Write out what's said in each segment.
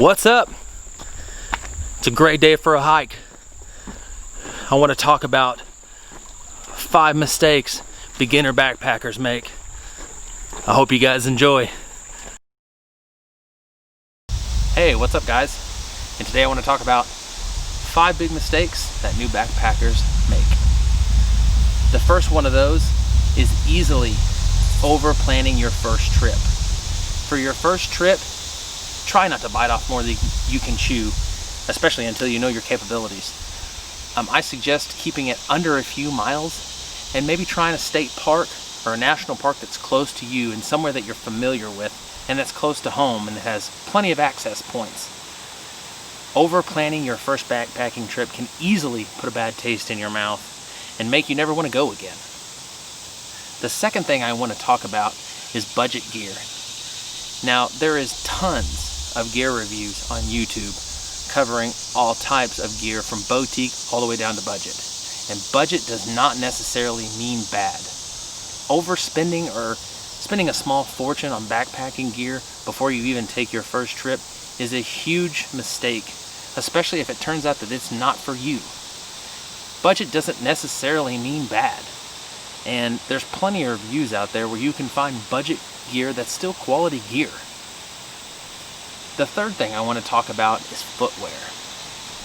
What's up? It's a great day for a hike. I want to talk about 5 mistakes beginner backpackers make. I hope you guys enjoy. Hey, what's up guys? And today I want to talk about 5 big mistakes that new backpackers make. The first one of those is easily over planning your first trip. For your first trip, try not to bite off more than you can chew, especially until you know your capabilities. I suggest keeping it under a few miles and maybe trying a state park or a national park that's close to you and somewhere that you're familiar with and that's close to home and that has plenty of access points. Over planning your first backpacking trip can easily put a bad taste in your mouth and make you never want to go again. The second thing I want to talk about is budget gear. Now, there is tons of gear reviews on YouTube covering all types of gear from boutique all the way down to budget. And budget does not necessarily mean bad. Overspending or spending a small fortune on backpacking gear before you even take your first trip is a huge mistake, especially if it turns out that it's not for you. Budget doesn't necessarily mean bad. And there's plenty of reviews out there where you can find budget gear that's still quality gear. The third thing I want to talk about is footwear.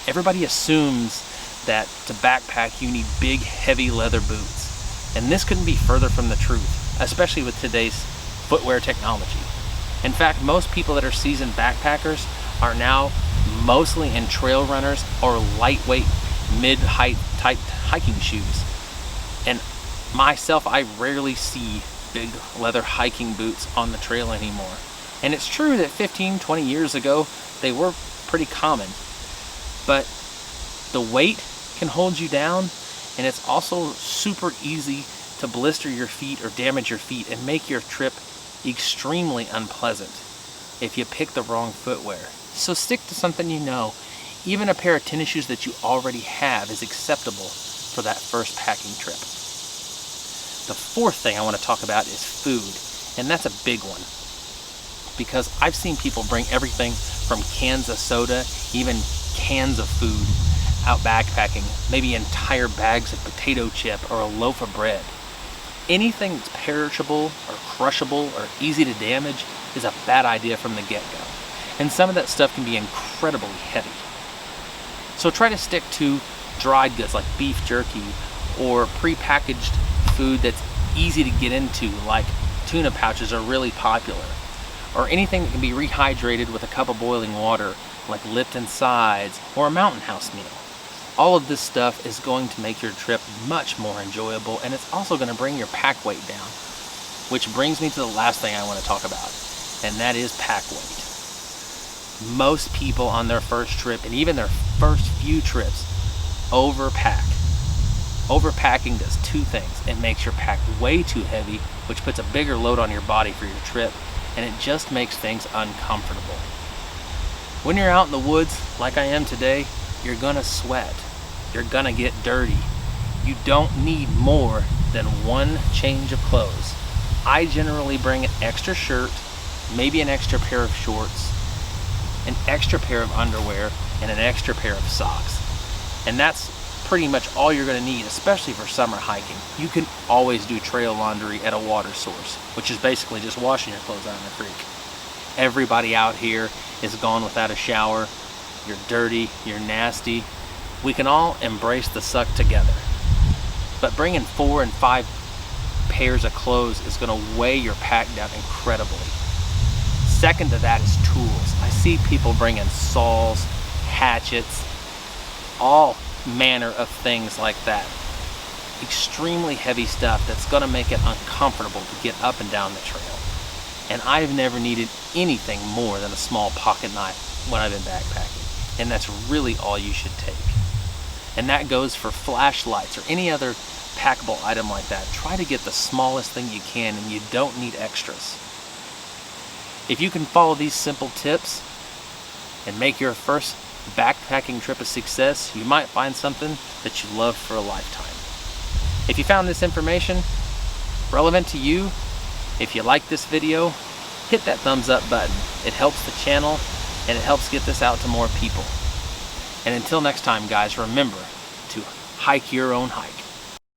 Everybody assumes that to backpack you need big, heavy leather boots. And this couldn't be further from the truth, especially with today's footwear technology. In fact, most people that are seasoned backpackers are now mostly in trail runners or lightweight, mid-height type hiking shoes. And myself, I rarely see big leather hiking boots on the trail anymore. And it's true that 15, 20 years ago, they were pretty common. But the weight can hold you down, and it's also super easy to blister your feet or damage your feet and make your trip extremely unpleasant if you pick the wrong footwear. So stick to something you know. Even a pair of tennis shoes that you already have is acceptable for that first packing trip. The fourth thing I want to talk about is food, and that's a big one. Because I've seen people bring everything from cans of soda, even cans of food, out backpacking, maybe entire bags of potato chip or a loaf of bread. Anything that's perishable or crushable or easy to damage is a bad idea from the get-go. And some of that stuff can be incredibly heavy. So try to stick to dried goods like beef jerky or pre-packaged food that's easy to get into, like tuna pouches are really popular. Or anything that can be rehydrated with a cup of boiling water, like Lipton sides or a Mountain House meal. All of this stuff is going to make your trip much more enjoyable, and it's also going to bring your pack weight down. Which brings me to the last thing I want to talk about, and that is pack weight. Most people on their first trip, and even their first few trips, overpack. Overpacking does 2 things. It makes your pack way too heavy, which puts a bigger load on your body for your trip, and it just makes things uncomfortable. When you're out in the woods, like I am today, you're gonna sweat. You're gonna get dirty. You don't need more than 1 change of clothes. I generally bring an extra shirt, maybe an extra pair of shorts, an extra pair of underwear, and an extra pair of socks. And that's pretty much all you're going to need, especially for summer hiking. You can always do trail laundry at a water source, which is basically just washing your clothes out in the creek. Everybody out here is gone without a shower. You're dirty, you're nasty. We can all embrace the suck together. But bringing 4 and 5 pairs of clothes is going to weigh your pack down incredibly. Second to that is tools. I see people bringing saws, hatchets, all manner of things like that. Extremely heavy stuff that's going to make it uncomfortable to get up and down the trail. And I've never needed anything more than a small pocket knife when I've been backpacking. And that's really all you should take. And that goes for flashlights or any other packable item like that. Try to get the smallest thing you can, and you don't need extras. If you can follow these simple tips and make your first backpacking trip a success, you might find something that you love for a lifetime. If you found this information relevant to you, if you like this video, hit that thumbs up button. It helps the channel and it helps get this out to more people. And until next time, guys, remember to hike your own hike.